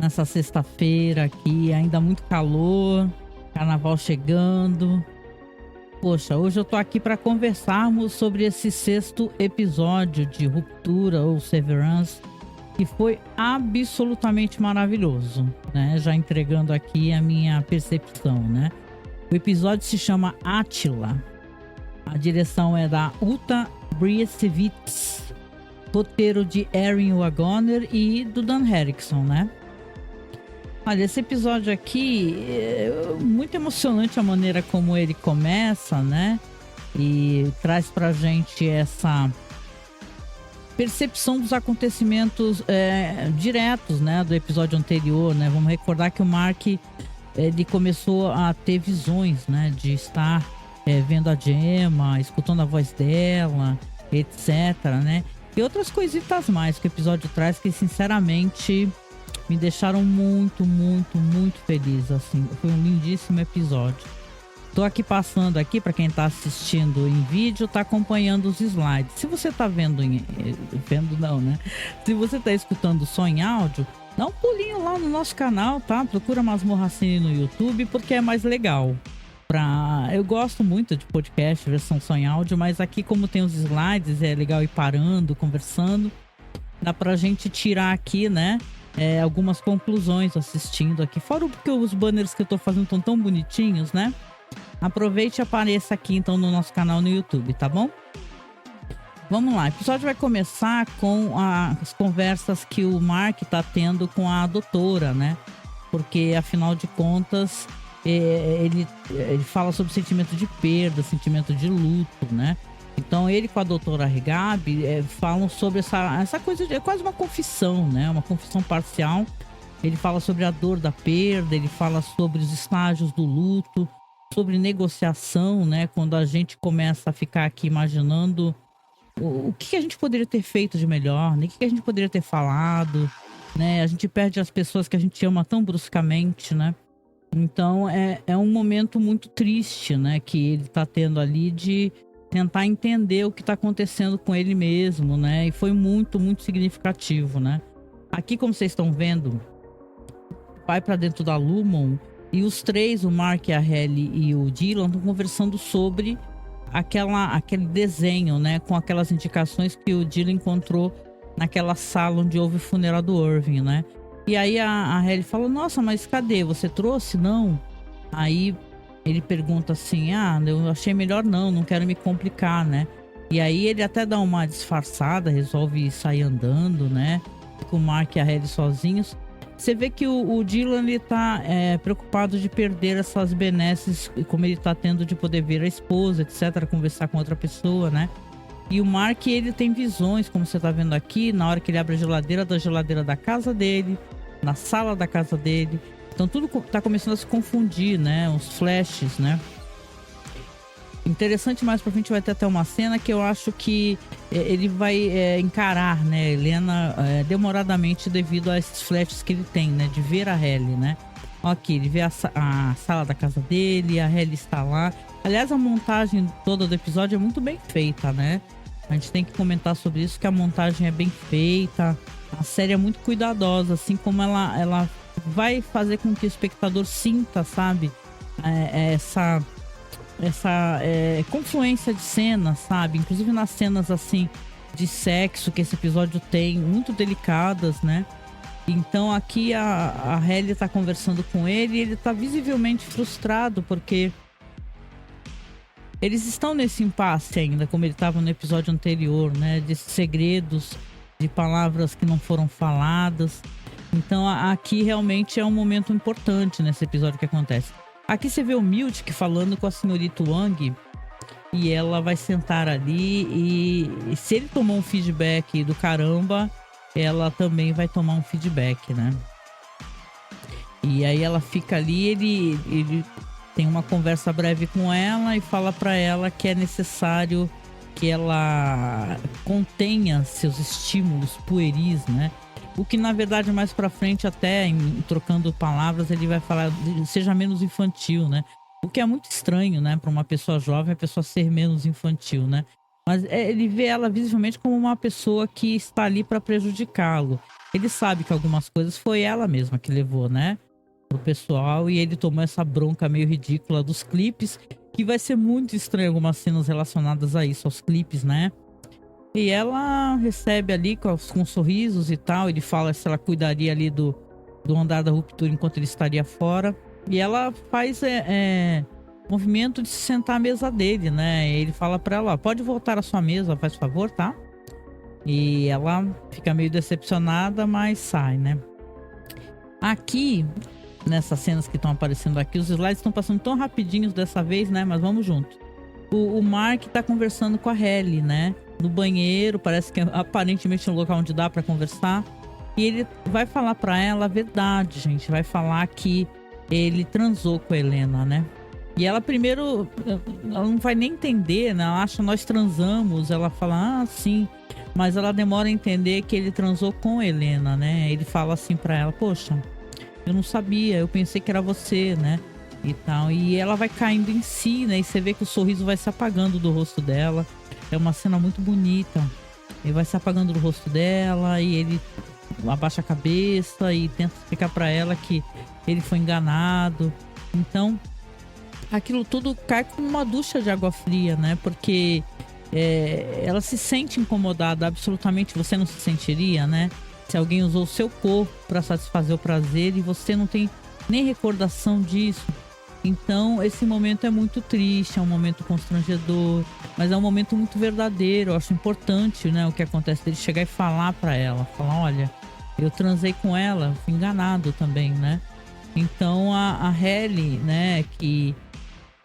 nessa sexta-feira aqui, ainda muito calor, carnaval chegando. Poxa, hoje eu tô aqui para conversarmos sobre esse sexto episódio de Ruptura ou Severance, que foi absolutamente maravilhoso, né? Já entregando aqui a minha percepção, né? O episódio se chama Átila. A direção é da Uta Briesewicz, roteiro de Erin Wagoner e do Dan Henriksen, né? Olha, esse episódio aqui é muito emocionante a maneira como ele começa, né? E traz pra gente essa percepção dos acontecimentos diretos, né? Do episódio anterior, né? Vamos recordar que o Mark, ele começou a ter visões, né? De estar vendo a Gemma, escutando a voz dela, etc, né? E outras coisitas mais que o episódio traz que, sinceramente, me deixaram muito, muito, muito feliz, assim. Foi um lindíssimo episódio. Tô aqui passando aqui, para quem tá assistindo em vídeo, tá acompanhando os slides. Se você tá vendo não, né? Se você tá escutando só em áudio, dá um pulinho lá no nosso canal, tá? Procura Masmorra Cine no YouTube, porque é mais legal. Eu gosto muito de podcast, versão só em áudio, mas aqui, como tem os slides, é legal ir parando, conversando. Dá pra gente tirar aqui, né? Algumas conclusões assistindo aqui. Fora porque os banners que eu tô fazendo estão tão bonitinhos, né? Aproveite e apareça aqui então no nosso canal no YouTube, tá bom? Vamos lá, o episódio vai começar com as conversas que o Mark tá tendo com a doutora, né? Porque, afinal de contas, ele fala sobre sentimento de perda, sentimento de luto, né? Então ele com a doutora Regabi falam sobre essa coisa é quase uma confissão, né? Uma confissão parcial. Ele fala sobre a dor da perda, ele fala sobre os estágios do luto, sobre negociação, né? Quando a gente começa a ficar aqui imaginando o que a gente poderia ter feito de melhor, né? O que a gente poderia ter falado, né? A gente perde as pessoas que a gente ama tão bruscamente, né? Então é um momento muito triste, né? Que ele tá tendo ali de tentar entender o que tá acontecendo com ele mesmo, né? E foi muito, muito significativo, né? Aqui, como vocês estão vendo, vai para dentro da Lumon e os três, o Mark, a Hayley e o Dylan, estão conversando sobre aquele desenho, né? Com aquelas indicações que o Dylan encontrou naquela sala onde houve o funeral do Irving, né? E aí a Hayley fala: nossa, mas cadê? Você trouxe? Não? Aí ele pergunta assim: eu achei melhor não quero me complicar, né? E aí ele até dá uma disfarçada, resolve sair andando, né? Com o Mark e a Hayley sozinhos. Você vê que o Dylan, ele tá preocupado de perder essas benesses, como ele tá tendo de poder ver a esposa, etc, conversar com outra pessoa, né? E o Mark, ele tem visões, como você tá vendo aqui, na hora que ele abre a geladeira da casa dele, na sala da casa dele. Então tudo tá começando a se confundir, né? Os flashes, né? Interessante, mais pra frente vai ter até uma cena que eu acho que ele vai encarar, né, Helena, demoradamente devido a esses flashes que ele tem, né? De ver a Hayley, né? Aqui, ele vê a sala da casa dele, a Hayley está lá. Aliás, a montagem toda do episódio é muito bem feita, né? A gente tem que comentar sobre isso, que a montagem é bem feita. A série é muito cuidadosa, assim como ela vai fazer com que o espectador sinta, sabe? Essa confluência de cenas, sabe? Inclusive nas cenas, assim, de sexo que esse episódio tem, muito delicadas, né? Então aqui a Hayley tá conversando com ele e ele tá visivelmente frustrado porque eles estão nesse impasse ainda, como ele estava no episódio anterior, né? De segredos, de palavras que não foram faladas. Então aqui realmente é um momento importante nesse episódio que acontece. Aqui você vê o Miltic falando com a senhorita Wang e ela vai sentar ali e se ele tomou um feedback do caramba, ela também vai tomar um feedback, né? E aí ela fica ali, ele tem uma conversa breve com ela e fala para ela que é necessário que ela contenha seus estímulos pueris, né? O que, na verdade, mais pra frente, até trocando palavras, ele vai falar seja menos infantil, né? O que é muito estranho, né? Pra uma pessoa jovem, a pessoa ser menos infantil, né? Mas ele vê ela visivelmente como uma pessoa que está ali para prejudicá-lo. ele sabe que algumas coisas foi ela mesma que levou, né, pro pessoal, e ele tomou essa bronca meio ridícula dos clipes, que vai ser muito estranho algumas cenas relacionadas a isso, aos clipes, né? E ela recebe ali com sorrisos e tal. Ele fala se ela cuidaria ali do andar da ruptura enquanto ele estaria fora. E ela faz movimento de se sentar à mesa dele, né? Ele fala pra ela, ó, pode voltar à sua mesa, faz favor, tá? E ela fica meio decepcionada, mas sai, né? Aqui, nessas cenas que estão aparecendo aqui, os slides estão passando tão rapidinhos dessa vez, né? Mas vamos junto. O Mark tá conversando com a Halle, né? No banheiro, parece que é aparentemente um local onde dá pra conversar. E ele vai falar pra ela a verdade, gente. Vai falar que ele transou com a Helena, né? E ela primeiro, ela não vai nem entender, né? Ela acha nós transamos. Ela fala, ah, sim. Mas ela demora a entender que ele transou com a Helena, né? Ele fala assim pra ela, poxa, eu não sabia, eu pensei que era você, né? E tal. E ela vai caindo em si, né? E você vê que o sorriso vai se apagando do rosto dela. É uma cena muito bonita. Ele vai se apagando do rosto dela e ele abaixa a cabeça e tenta explicar pra ela que ele foi enganado. Então, aquilo tudo cai como uma ducha de água fria, né? Porque ela se sente incomodada, absolutamente. Você não se sentiria, né? Se alguém usou o seu corpo pra satisfazer o prazer e você não tem nem recordação disso. Então, esse momento é muito triste, é um momento constrangedor, mas é um momento muito verdadeiro. Eu acho importante, né, o que acontece dele chegar e falar pra ela, falar, olha, eu transei com ela, fui enganado também, né? Então, a Halle, né, que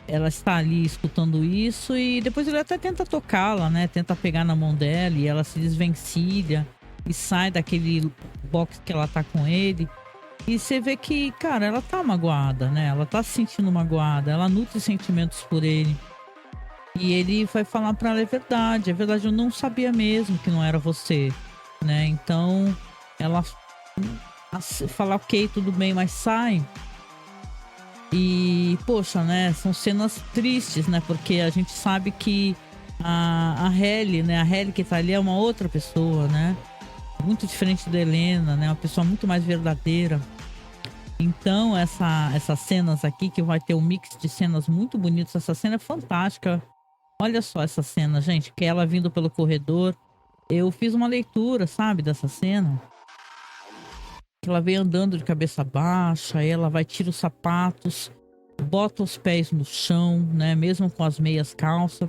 ela está ali escutando isso e depois ele até tenta tocá-la, né, tenta pegar na mão dela e ela se desvencilha e sai daquele box que ela tá com ele. E você vê que, cara, ela tá magoada, né? Ela tá se sentindo magoada, ela nutre sentimentos por ele. E ele vai falar pra ela, é verdade, eu não sabia mesmo que não era você, né? Então, ela fala, ok, tudo bem, mas sai. E, poxa, né? São cenas tristes, né? Porque a gente sabe que a Halle, né? A Halle que tá ali é uma outra pessoa, né? Muito diferente da Helena, né? Uma pessoa muito mais verdadeira. Então, essas cenas aqui, que vai ter um mix de cenas muito bonitas. Essa cena é fantástica. Olha só essa cena, gente. Que é ela vindo pelo corredor. Eu fiz uma leitura, sabe, dessa cena. Que ela vem andando de cabeça baixa. Aí ela vai, tira os sapatos. Bota os pés no chão, né? Mesmo com as meias calças.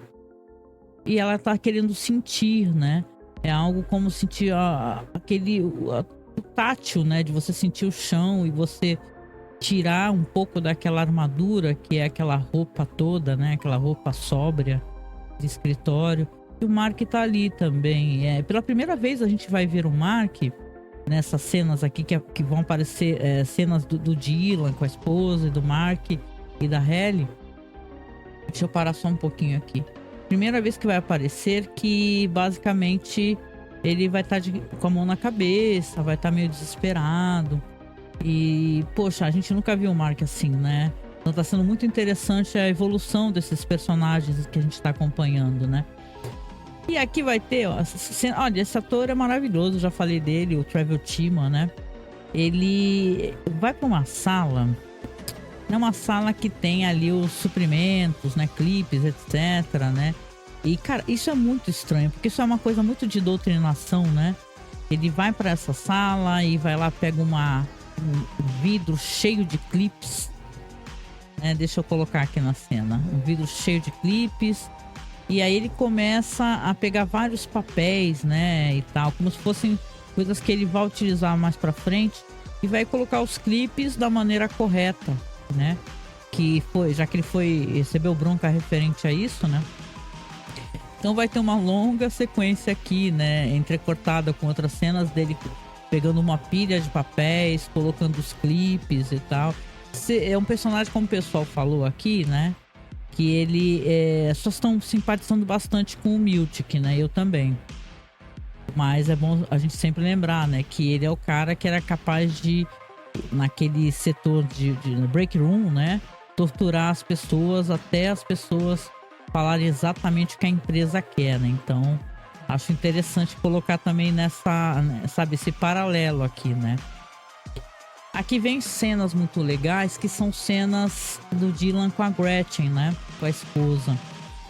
E ela tá querendo sentir, né? É algo como sentir o tátil, né? De você sentir o chão e você tirar um pouco daquela armadura, que é aquela roupa toda, né? Aquela roupa sóbria de escritório. E o Mark tá ali também. Pela primeira vez a gente vai ver o Mark nessas cenas aqui que vão aparecer cenas do Dylan com a esposa e do Mark e da Halle. Deixa eu parar só um pouquinho aqui. Primeira vez que vai aparecer que basicamente ele vai estar com a mão na cabeça, vai estar meio desesperado. E, poxa, a gente nunca viu o Mark assim, né? Então tá sendo muito interessante a evolução desses personagens que a gente tá acompanhando, né? E aqui vai ter, ó, olha, esse ator é maravilhoso, já falei dele, o Trevor Tillman, né? Ele vai pra uma sala, é uma sala que tem ali os suprimentos, né, clipes, etc, né? E, cara, isso é muito estranho, porque isso é uma coisa muito de doutrinação, né? Ele vai pra essa sala e vai lá, pega um vidro cheio de clipes, né? Deixa eu colocar aqui na cena. Um vidro cheio de clipes. E aí ele começa a pegar vários papéis, né, e tal, como se fossem coisas que ele vai utilizar mais pra frente. E vai colocar os clipes da maneira correta, né? Que foi, já que ele recebeu bronca referente a isso, né? Então vai ter uma longa sequência aqui, né? Entrecortada com outras cenas dele pegando uma pilha de papéis, colocando os clipes e tal. É um personagem, como o pessoal falou aqui, né? Que ele só estão simpatizando bastante com o Miltic, né? Eu também. Mas é bom a gente sempre lembrar, né? Que ele é o cara que era capaz de, naquele setor de break room, né? Torturar as pessoas até as pessoas falarem exatamente o que a empresa quer, né? Então, Acho interessante colocar também nessa, né, sabe, esse paralelo aqui, né? Aqui vem cenas muito legais, que são cenas do Dylan com a Gretchen, né? Com a esposa.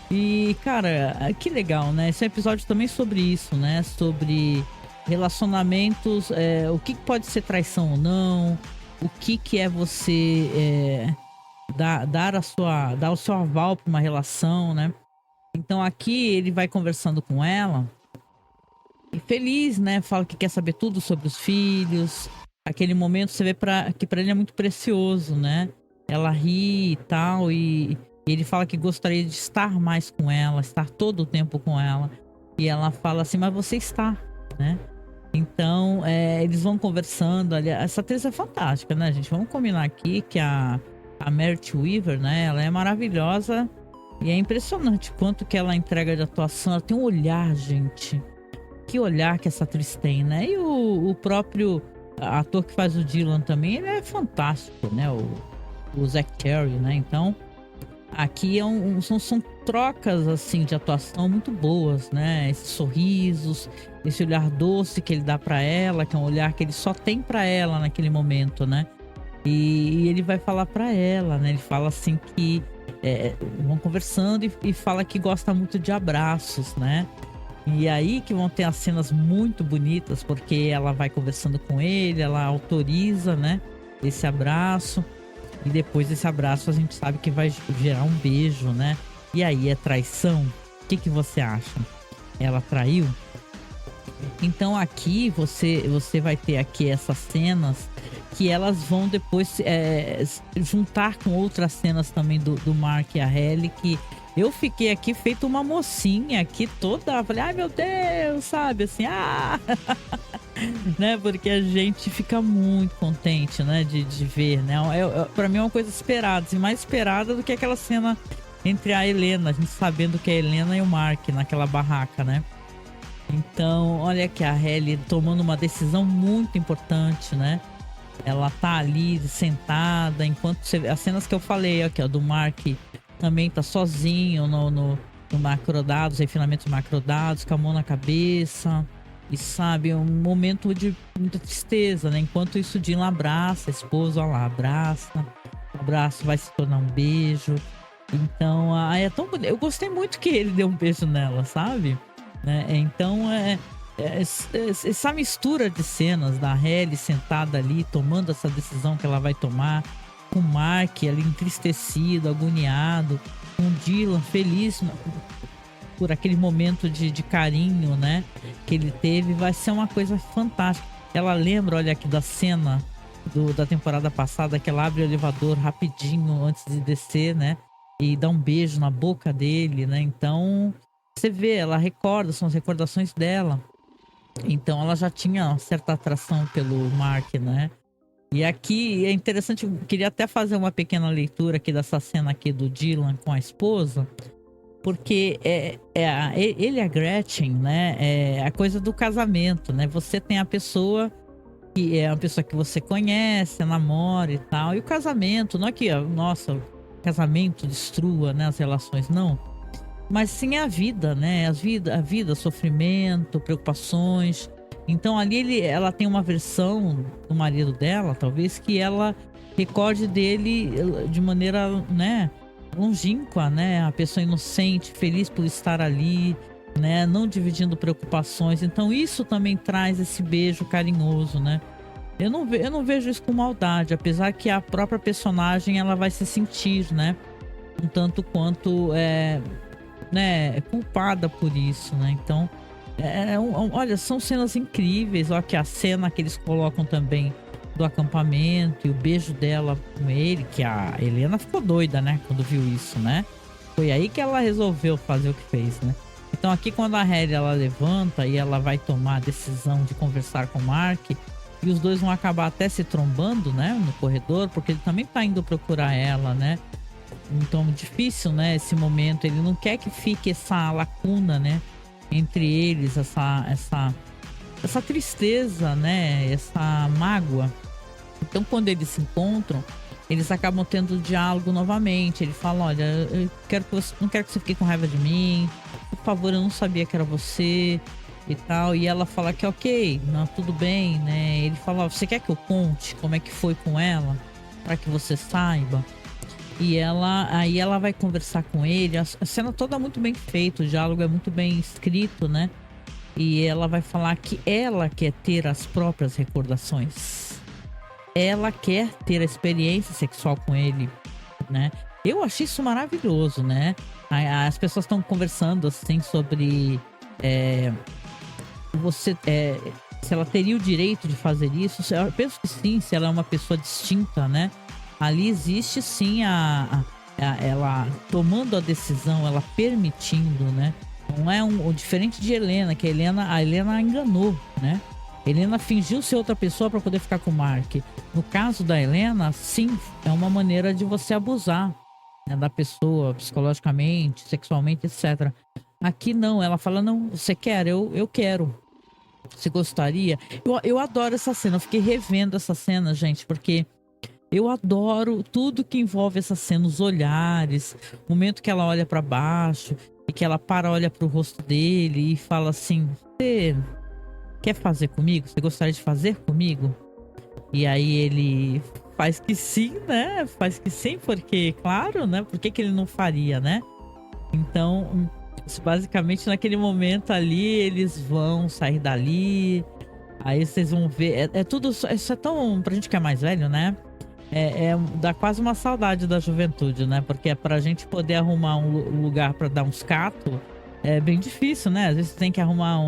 E, cara, que legal, né? Esse episódio também sobre isso, né? Sobre relacionamentos, o que pode ser traição ou não, o que é você dar o seu aval para uma relação, né? Então aqui ele vai conversando com ela e feliz, né? Fala que quer saber tudo sobre os filhos. Aquele momento você vê que para ele é muito precioso, né? Ela ri e tal, e ele fala que gostaria de estar mais com ela, estar todo o tempo com ela. E ela fala assim, mas você está, né? Então, eles vão conversando. Aliás, essa atriz é fantástica, né, gente? Vamos combinar aqui que a Merit Weaver, né? Ela é maravilhosa e é impressionante quanto que ela entrega de atuação. Ela tem um olhar, gente. Que olhar que essa atriz tem, né? E o próprio ator que faz o Dylan também, ele é fantástico, né? O Zach Cherry, né? Então, aqui são trocas, assim, de atuação muito boas, né? Esses sorrisos, esse olhar doce que ele dá pra ela, que é um olhar que ele só tem pra ela naquele momento, né? E ele vai falar pra ela, né? Ele fala assim que vão conversando e fala que gosta muito de abraços, né? E aí que vão ter as cenas muito bonitas, porque ela vai conversando com ele, ela autoriza, né, esse abraço. E depois desse abraço a gente sabe que vai gerar um beijo, né? E aí é traição? O que você acha? Ela traiu? Então aqui você vai ter aqui essas cenas que elas vão depois juntar com outras cenas também do Mark e a Hayley, que eu fiquei aqui feito uma mocinha aqui toda, falei, ai meu Deus, sabe, assim, né, porque a gente fica muito contente, né, de ver, né, pra mim é uma coisa esperada, assim, mais esperada do que aquela cena entre a Helena, a gente sabendo que é a Helena e o Mark naquela barraca, né. Então, olha aqui a Hayley tomando uma decisão muito importante, né, ela tá ali sentada, enquanto você vê as cenas que eu falei aqui, ó, do Mark também tá sozinho no macrodados, refinamento de macrodados, com a mão na cabeça. E sabe, um momento de muita tristeza, né? Enquanto isso, Dylan abraça a esposa, olha lá, abraça. O abraço vai se tornar um beijo. Então, é tão bonito. Eu gostei muito que ele deu um beijo nela, sabe? Né? Então, essa mistura de cenas da Hayley sentada ali, tomando essa decisão que ela vai tomar, com o Mark ali entristecido, agoniado, com o Dylan feliz por aquele momento de carinho, né, que ele teve, vai ser uma coisa fantástica. Ela lembra, olha aqui, da cena da temporada passada, que ela abre o elevador rapidinho antes de descer, né, e dá um beijo na boca dele, né, então você vê, ela recorda, são as recordações dela. Então ela já tinha uma certa atração pelo Mark, né. E aqui é interessante, eu queria até fazer uma pequena leitura aqui dessa cena aqui do Dylan com a esposa, porque ele e a Gretchen, né, é a coisa do casamento, né, você tem a pessoa que é uma pessoa que você conhece, namora e tal, e o casamento, não é que, nossa, o casamento destrua, né, as relações, não, mas sim a vida, né, a vida, sofrimento, preocupações. Então ali ela tem uma versão do marido dela, talvez, que ela recorde dele de maneira, né, longínqua, né, a pessoa inocente, feliz por estar ali, né, não dividindo preocupações. Então isso também traz esse beijo carinhoso, né. Eu não vejo isso com maldade, apesar que a própria personagem ela vai se sentir, né, um tanto quanto né, culpada por isso, né. Então olha, são cenas incríveis. Olha que a cena que eles colocam também do acampamento e o beijo dela com ele, que a Helena ficou doida, né, quando viu isso, né? Foi aí que ela resolveu fazer o que fez, né? Então aqui quando a Hayley ela levanta e ela vai tomar a decisão de conversar com o Mark, e os dois vão acabar até se trombando, né, no corredor, porque ele também tá indo procurar ela, né? Então difícil, né, esse momento. Ele não quer que fique essa lacuna, né, entre eles, essa tristeza, né, essa mágoa. Então quando eles se encontram, eles acabam tendo diálogo novamente. Ele fala, olha, não quero que você fique com raiva de mim, por favor, eu não sabia que era você e tal. E ela fala que ok, não, tudo bem, né? Ele fala, você quer que eu conte como é que foi com ela? Pra que você saiba. E aí ela vai conversar com ele. A cena toda é muito bem feita, o diálogo é muito bem escrito, né? E ela vai falar que ela quer ter as próprias recordações. Ela quer ter a experiência sexual com ele, né? Eu achei isso maravilhoso, né? As pessoas estão conversando assim sobre se ela teria o direito de fazer isso. Eu penso que sim, se ela é uma pessoa distinta, né? Ali existe sim ela tomando a decisão, ela permitindo, né? Não é diferente de Helena, que a Helena enganou, né? Helena fingiu ser outra pessoa para poder ficar com o Mark. No caso da Helena, sim, é uma maneira de você abusar, né, da pessoa psicologicamente, sexualmente, etc. Aqui não, ela fala, não, você quer? Eu quero. Você gostaria? Eu adoro essa cena, eu fiquei revendo essa cena, gente, porque eu adoro tudo que envolve essa cena, os olhares, o momento que ela olha para baixo e que ela olha pro rosto dele e fala assim, você quer fazer comigo? Você gostaria de fazer comigo? E aí ele faz que sim, né? Faz que sim, porque, claro, né? Por que ele não faria, né? Então, basicamente naquele momento ali, eles vão sair dali. Aí vocês vão ver. É tudo. Isso é tão. Pra gente que é mais velho, né? Dá quase uma saudade da juventude, né? Porque é pra gente poder arrumar um lugar pra dar uns catos. É bem difícil, né? Às vezes tem que arrumar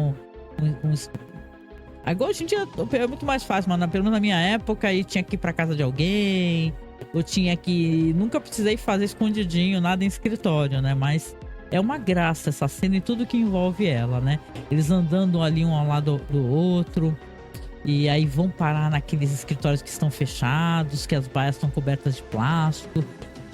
Agora hoje em dia é muito mais fácil, mas pelo menos na minha época aí tinha que ir pra casa de alguém. Eu tinha que. Nunca precisei fazer escondidinho, nada em escritório, né? Mas é uma graça essa cena e tudo que envolve ela, né? Eles andando ali um ao lado do outro. E aí vão parar naqueles escritórios que estão fechados, que as baias estão cobertas de plástico.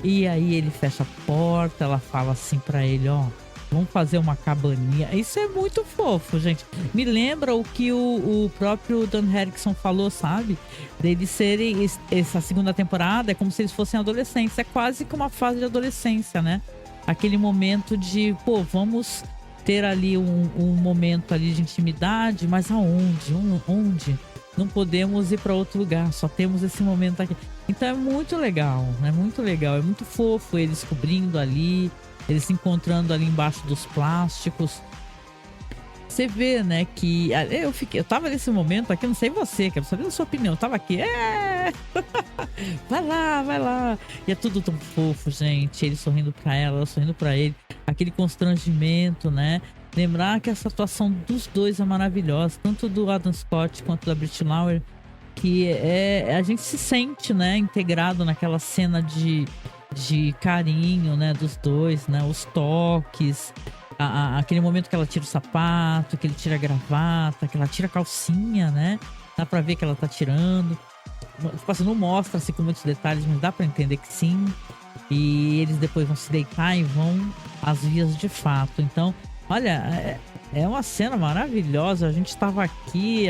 E aí ele fecha a porta, ela fala assim pra ele, ó, vamos fazer uma cabaninha. Isso é muito fofo, gente. Me lembra o que o próprio Dan Erickson falou, sabe? Deles serem, essa segunda temporada é como se eles fossem adolescentes. É quase que uma fase de adolescência, né? Aquele momento de, pô, vamos ter ali um momento ali de intimidade, mas aonde? Onde? Não podemos ir para outro lugar, só temos esse momento aqui. Então é muito legal, é muito legal, é muito fofo eles cobrindo ali, eles se encontrando ali embaixo dos plásticos. Você vê, né, que eu tava nesse momento aqui, não sei você, quero saber a sua opinião, eu tava aqui, vai lá, e é tudo tão fofo, gente, ele sorrindo pra ela sorrindo pra ele, aquele constrangimento, né, lembrar que essa atuação dos dois é maravilhosa, tanto do Adam Scott quanto da Brit Lauer, que a gente se sente, né, integrado naquela cena de carinho, né, dos dois, né, os toques, aquele momento que ela tira o sapato, que ele tira a gravata, que ela tira a calcinha, né? Dá pra ver que ela tá tirando. Tipo assim, não mostra-se com muitos detalhes, mas dá pra entender que sim. E eles depois vão se deitar e vão às vias de fato. Então, olha, é uma cena maravilhosa. A gente tava aqui,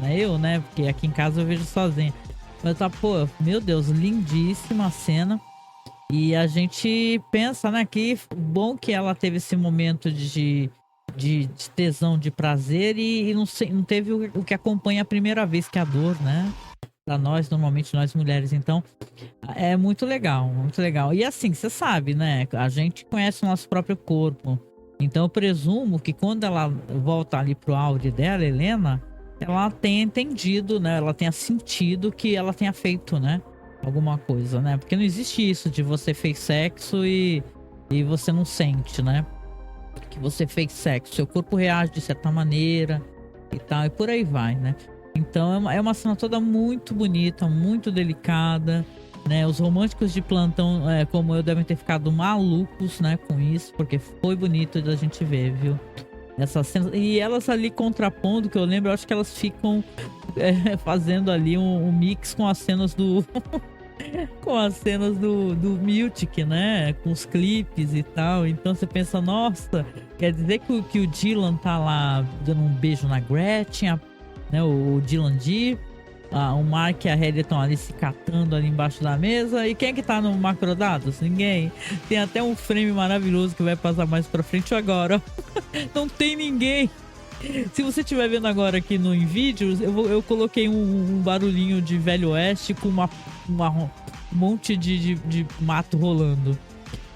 né? Eu, né? Porque aqui em casa eu vejo sozinha. Mas tá, pô, meu Deus, lindíssima a cena. E a gente pensa, né, que bom que ela teve esse momento de tesão, de prazer e não teve o que acompanha a primeira vez, que é a dor, né? Pra nós, normalmente nós mulheres. Então, é muito legal, muito legal. E assim, você sabe, né? A gente conhece o nosso próprio corpo. Então, eu presumo que quando ela volta ali pro áudio dela, Helena, ela tenha entendido, né? Ela tenha sentido que ela tenha feito, né? Alguma coisa, né? Porque não existe isso de você fez sexo e você não sente, né? Que você fez sexo, seu corpo reage de certa maneira e tal, e por aí vai, né? Então é uma cena toda muito bonita, muito delicada, né? Os românticos de plantão, como eu, devem ter ficado malucos, né? Com isso, porque foi bonito da gente ver, viu? Essas cenas, e elas ali contrapondo, que eu lembro, eu acho que elas ficam fazendo ali um mix com as cenas do com as cenas do Miltic, né, com os clipes e tal. Então você pensa, nossa, quer dizer que o Dylan tá lá dando um beijo na Gretchen, né, o Dylan D, o Mark e a Hayley estão ali se catando ali embaixo da mesa. E quem é que tá no Macrodados? Ninguém. Tem até um frame maravilhoso que vai passar mais pra frente agora. Não tem ninguém. Se você estiver vendo agora aqui no InVídeos, eu coloquei um barulhinho de Velho Oeste com um monte de mato rolando.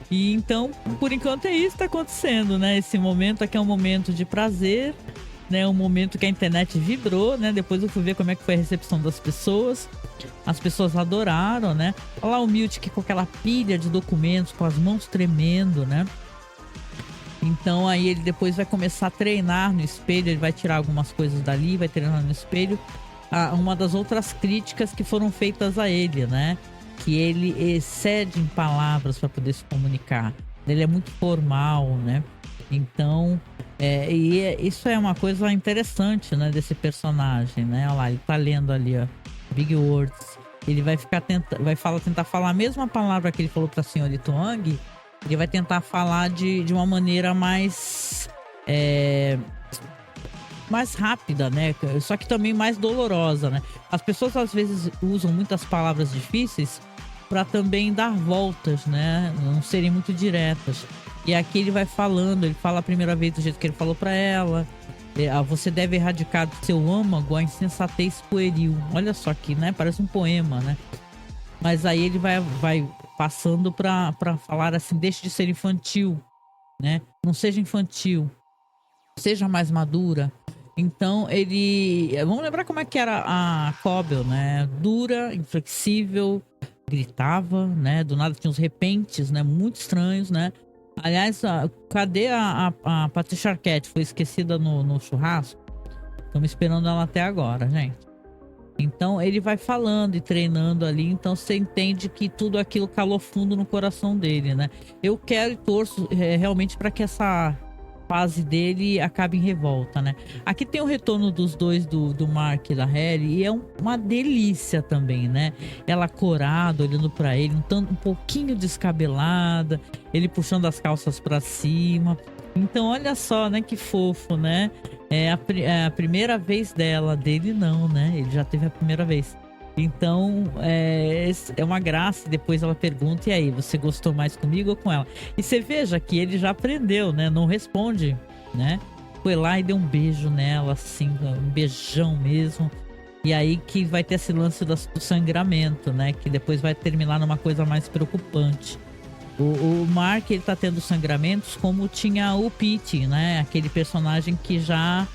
E então, por enquanto é isso que tá acontecendo, né? Esse momento aqui é um momento de prazer, né? Um momento que a internet vibrou, né? Depois eu fui ver como é que foi a recepção das pessoas. As pessoas adoraram, né? Olha lá o Miltic com aquela pilha de documentos, com as mãos tremendo, né? Então aí ele depois vai começar a treinar no espelho, ele vai tirar algumas coisas dali, vai treinar no espelho. Uma das outras críticas que foram feitas a ele, né? Que ele excede em palavras para poder se comunicar. Ele é muito formal, né? Então, isso é uma coisa interessante, né? Desse personagem, né? Olha lá, ele tá lendo ali, ó, Big Words. Ele vai tentar falar a mesma palavra que ele falou pra senhorita Wang. Ele vai tentar falar de uma maneira mais rápida, né? Só que também mais dolorosa, né? As pessoas às vezes usam muitas palavras difíceis para também dar voltas, né? Não serem muito diretas. E aqui ele vai falando, ele fala a primeira vez do jeito que ele falou para ela. Você deve erradicar do seu âmago a insensatez pueril. Olha só aqui, né? Parece um poema, né? Mas aí ele vai passando para falar assim: deixe de ser infantil, né? Não seja infantil, seja mais madura. Então vamos lembrar como é que era a Cobble, né? Dura, inflexível, gritava, né? Do nada tinha uns repentes, né? Muito estranhos, né? Aliás, cadê a Patricia Arquette? Foi esquecida no churrasco? Estamos esperando ela até agora, gente. Então ele vai falando e treinando ali, então você entende que tudo aquilo calou fundo no coração dele, né? Eu quero e torço realmente para que essa fase dele acabe em revolta, né? Aqui tem o retorno dos dois, do Mark e da Hayley, e é uma delícia também, né? Ela corada, olhando para ele, um pouquinho descabelada, ele puxando as calças para cima. Então olha só, né? Que fofo, né? É a primeira vez dele não, né? Ele já teve a primeira vez. Então é uma graça. Depois ela pergunta: e aí, você gostou mais comigo ou com ela? E você veja que ele já aprendeu, né? Não responde, né? Foi lá e deu um beijo nela, assim, um beijão mesmo. E aí que vai ter esse lance do sangramento, né? Que depois vai terminar numa coisa mais preocupante. O Mark, ele tá tendo sangramentos como tinha o Pete, né? Aquele personagem que já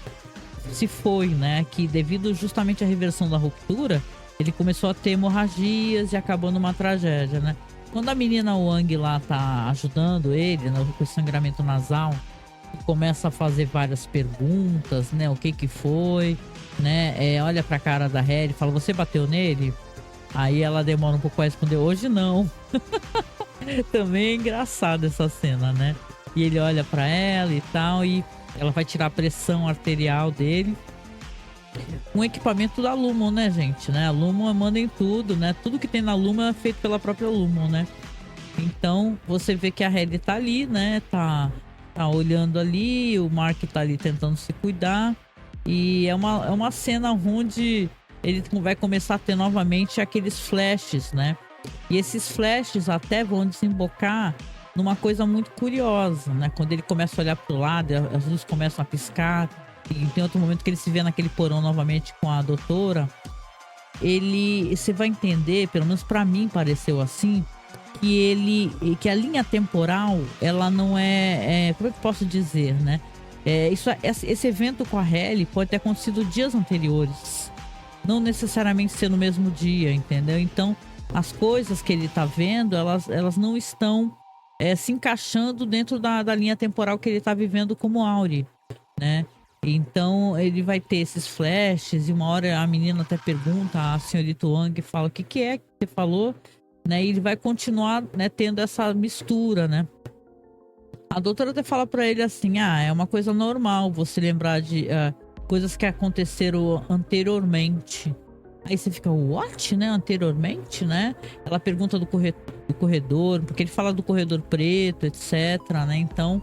se foi, né? Que devido justamente à reversão da ruptura, ele começou a ter hemorragias e acabou numa tragédia, né? Quando a menina Wang lá tá ajudando ele, né, com o sangramento nasal, começa a fazer várias perguntas, né? O que foi, né? Olha pra cara da Hayley e fala: você bateu nele? Aí ela demora um pouco a responder: hoje não. Também é engraçado essa cena, né? E ele olha pra ela e tal, e ela vai tirar a pressão arterial dele. Um equipamento da Lumon, né, gente? Né? A Lumon manda em tudo, né? Tudo que tem na Lumon é feito pela própria Lumon, né? Então, você vê que a Hayley tá ali, né? Tá olhando ali, o Mark tá ali tentando se cuidar. E é uma cena onde ele vai começar a ter novamente aqueles flashes, né? E esses flashes até vão desembocar numa coisa muito curiosa, né? Quando ele começa a olhar pro lado, as luzes começam a piscar. E tem outro momento que ele se vê naquele porão novamente com a doutora. Você vai entender, pelo menos pra mim pareceu assim, que a linha temporal, ela não como é que eu posso dizer, né? Esse evento com a Hayley pode ter acontecido dias anteriores, não necessariamente ser no mesmo dia, entendeu? Então as coisas que ele tá vendo, elas não estão se encaixando dentro da linha temporal que ele tá vivendo como Auri, né? Então ele vai ter esses flashes, e uma hora a menina até pergunta, a senhorita Wang fala: o que é que você falou? Né? E ele vai continuar, né, tendo essa mistura, né? A doutora até fala pra ele assim: é uma coisa normal você lembrar de coisas que aconteceram anteriormente. Aí você fica: what, né? Anteriormente, né? Ela pergunta do corredor, porque ele fala do corredor preto, etc, né? Então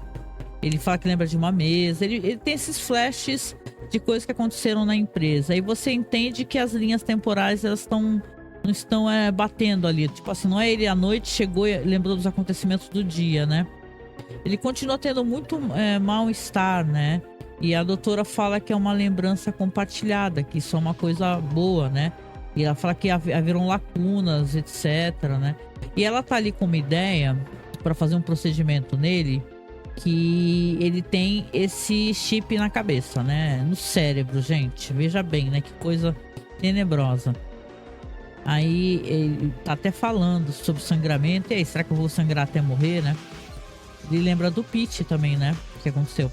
Ele fala que lembra de uma mesa. Ele tem esses flashes de coisas que aconteceram na empresa. Aí você entende que as linhas temporais, elas não estão batendo ali. Tipo assim, não é ele à noite chegou e lembrou dos acontecimentos do dia, né? Ele continua tendo muito mal-estar, né? E a doutora fala que é uma lembrança compartilhada, que isso é uma coisa boa, né? E ela fala que haverão lacunas, etc, né? E ela tá ali com uma ideia para fazer um procedimento nele, que ele tem esse chip na cabeça, né? No cérebro, gente. Veja bem, né? Que coisa tenebrosa. Aí ele tá até falando sobre sangramento. E aí, será que eu vou sangrar até morrer, né? Ele lembra do Pete também, né? O que aconteceu.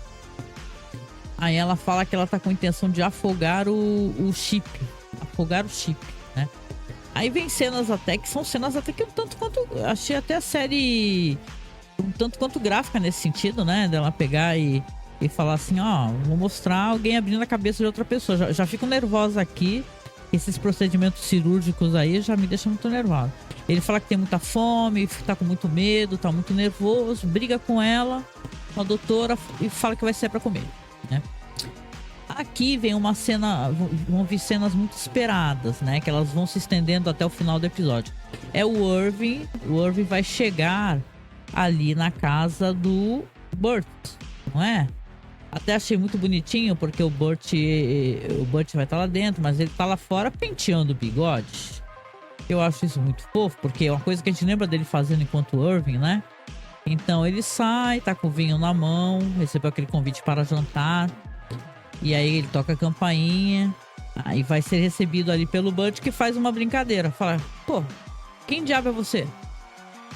Aí ela fala que ela tá com a intenção de afogar o chip. Afogar o chip, né? Aí vem cenas até que são cenas até que um tanto quanto... Achei até a série um tanto quanto gráfica nesse sentido, né? Dela pegar e falar assim, ó, vou mostrar alguém abrindo a cabeça de outra pessoa. Já fico nervosa aqui. Esses procedimentos cirúrgicos aí já me deixam muito nervosa. Ele fala que tem muita fome, tá com muito medo, tá muito nervoso, briga com ela, com a doutora, e fala que vai sair pra comer, né? Aqui vem uma cena, vão vir cenas muito esperadas, né? Que elas vão se estendendo até o final do episódio. É o Irving vai chegar ali na casa do Burt, não é? Até achei muito bonitinho, porque o Burt vai estar lá dentro, mas ele tá lá fora penteando o bigode. Eu acho isso muito fofo, porque é uma coisa que a gente lembra dele fazendo enquanto Irving, né? Então ele sai, tá com o vinho na mão, recebeu aquele convite para jantar. E aí ele toca a campainha. Aí vai ser recebido ali pelo Burt, que faz uma brincadeira. Fala, pô, quem diabo é você?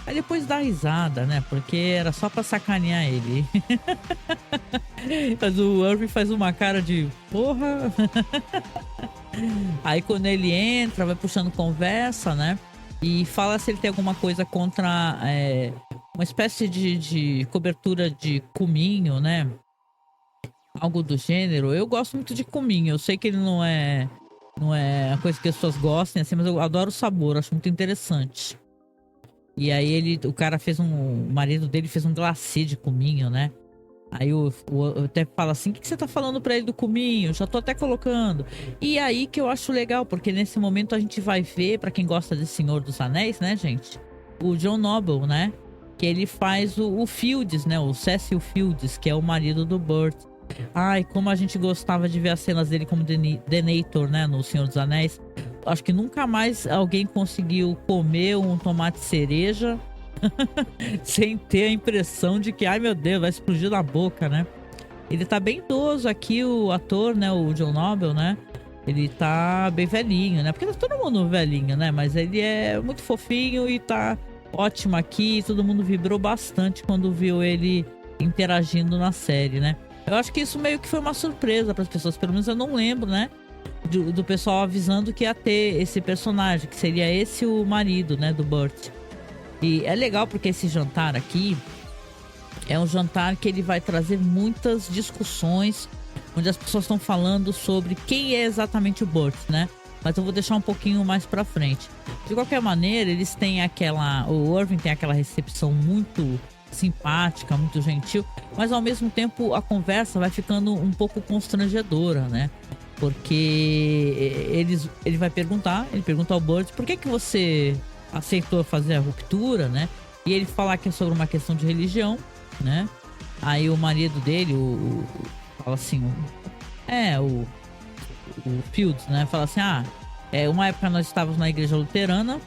Aí depois dá risada, né? Porque era só pra sacanear ele. Mas o Irving faz uma cara de porra. Aí quando ele entra, vai puxando conversa, né? E fala se ele tem alguma coisa contra uma espécie de cobertura de cominho, né? Algo do gênero. Eu gosto muito de cominho. Eu sei que ele não é a coisa que as pessoas gostem, assim, mas eu adoro o sabor, acho muito interessante. E aí o marido dele fez um glacê de cominho, né? Aí o até fala assim, o que você tá falando pra ele do cominho? Já tô até colocando. E aí que eu acho legal, porque nesse momento a gente vai ver, pra quem gosta de Senhor dos Anéis, né, gente? O John Noble, né? Que ele faz o Fields, né? O Cecil Fields, que é o marido do Burt. Ai, como a gente gostava de ver as cenas dele como Denethor, né? No Senhor dos Anéis. Acho que nunca mais alguém conseguiu comer um tomate cereja sem ter a impressão de que, ai meu Deus, vai explodir na boca, né? Ele tá bem idoso aqui, o ator, né? O John Noble, né? Ele tá bem velhinho, né? Porque tá todo mundo velhinho, né? Mas ele é muito fofinho e tá ótimo aqui. Todo mundo vibrou bastante quando viu ele interagindo na série, né? Eu acho que isso meio que foi uma surpresa para as pessoas. Pelo menos eu não lembro, né? Do pessoal avisando que ia ter esse personagem, que seria esse o marido, né? Do Burt. E é legal porque esse jantar aqui é um jantar que ele vai trazer muitas discussões, onde as pessoas estão falando sobre quem é exatamente o Burt, né? Mas eu vou deixar um pouquinho mais pra frente. De qualquer maneira, eles têm o Irving tem aquela recepção muito simpática, muito gentil, mas ao mesmo tempo a conversa vai ficando um pouco constrangedora, né? Porque ele pergunta ao Burt, por que você aceitou fazer a ruptura, né? E ele fala que é sobre uma questão de religião, né? Aí o marido dele, fala assim, o Fields, né? Fala assim, uma época nós estávamos na igreja luterana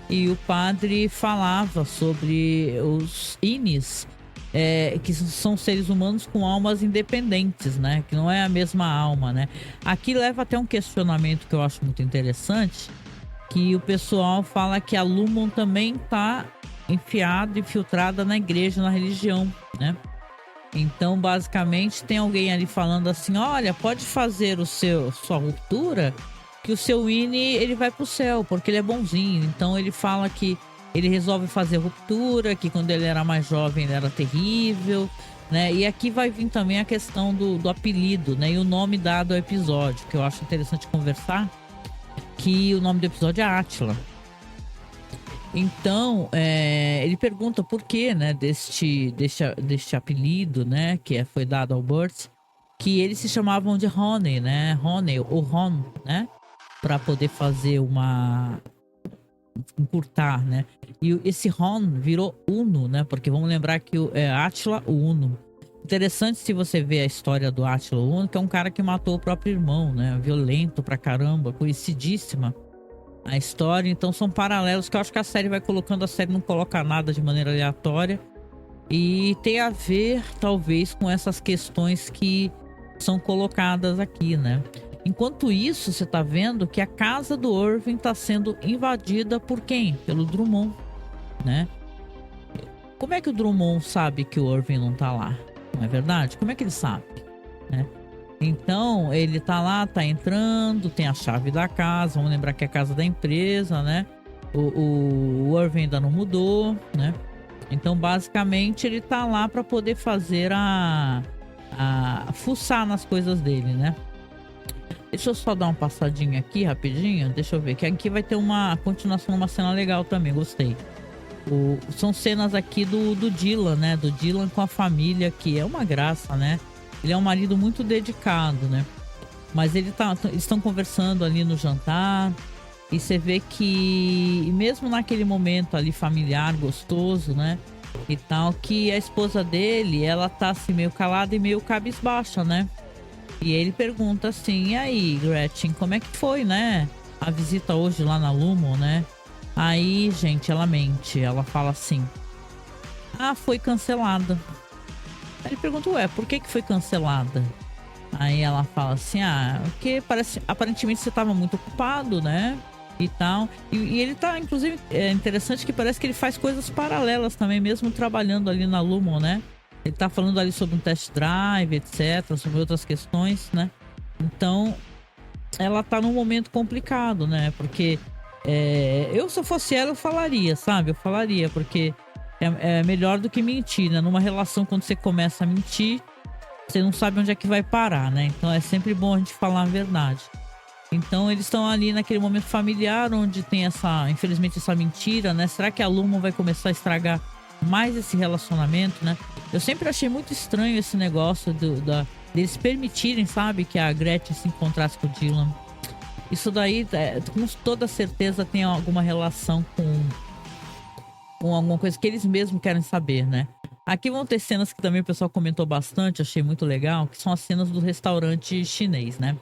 e o padre falava sobre os Inis, que são seres humanos com almas independentes, né? Que não é a mesma alma, né? Aqui leva até um questionamento que eu acho muito interessante, que o pessoal fala que a Lumon também tá infiltrada na igreja, na religião, né? Então, basicamente, tem alguém ali falando assim, olha, pode fazer sua ruptura, que o seu Winnie, ele vai pro céu, porque ele é bonzinho. Então ele fala que ele resolve fazer ruptura, que quando ele era mais jovem ele era terrível, né? E aqui vai vir também a questão do apelido, né? E o nome dado ao episódio, que eu acho interessante conversar, que o nome do episódio é Átila. Então, ele pergunta por que, né, deste apelido, né, foi dado ao Burt, que eles se chamavam de Honey, né, Honey ou Ron, né, para poder fazer encurtar, né, e esse Ron virou Uno, né, porque vamos lembrar que é Átila o Uno. Interessante se você ver a história do Átila o Uno, que é um cara que matou o próprio irmão, né, violento pra caramba, conhecidíssima a história. Então são paralelos que eu acho que a série vai colocando. A série não coloca nada de maneira aleatória e tem a ver talvez com essas questões que são colocadas aqui, né? Enquanto isso, você tá vendo que a casa do Irving tá sendo invadida por quem? Pelo Drummond, né? Como é que o Drummond sabe que o Irving não tá lá? Não é verdade? Como é que ele sabe, né? Então, ele tá lá, tá entrando, tem a chave da casa. Vamos lembrar que é a casa da empresa, né? O Irving ainda não mudou, né? Então, basicamente, ele tá lá para poder fazer fuçar nas coisas dele, né? Deixa eu só dar uma passadinha aqui rapidinho. Deixa eu ver, que aqui vai ter uma continuação, uma cena legal também, gostei. São cenas aqui do Dylan, né? Do Dylan com a família, que é uma graça, né? Ele é um marido muito dedicado, né? Mas eles estão conversando ali no jantar. E você vê que, mesmo naquele momento ali familiar, gostoso, né? E tal, que a esposa dele, ela tá assim meio calada e meio cabisbaixa, né? E ele pergunta assim: e aí, Gretchen, como é que foi, né? A visita hoje lá na Lumon, né? Aí, gente, ela mente. Ela fala assim: ah, foi cancelada. Aí ele pergunta: ué, por que foi cancelada? Aí ela fala assim: ah, porque aparentemente você estava muito ocupado, né? E tal. E ele tá, inclusive, é interessante que parece que ele faz coisas paralelas também, mesmo trabalhando ali na Lumon, né? Ele tá falando ali sobre um test drive, etc, sobre outras questões, né? Então, ela tá num momento complicado, né? Porque eu, se eu fosse ela, eu falaria, sabe? Eu falaria, porque é melhor do que mentir, né? Numa relação, quando você começa a mentir, você não sabe onde é que vai parar, né? Então é sempre bom a gente falar a verdade. Então eles estão ali naquele momento familiar, onde tem infelizmente, essa mentira, né? Será que a Lumon vai começar a estragar mais esse relacionamento, né? Eu sempre achei muito estranho esse negócio deles permitirem, sabe, que a Gretchen se encontrasse com o Dylan. Isso daí, com toda certeza, tem alguma relação com alguma coisa que eles mesmos querem saber, né? Aqui vão ter cenas que também o pessoal comentou bastante, achei muito legal, que são as cenas do restaurante chinês, né?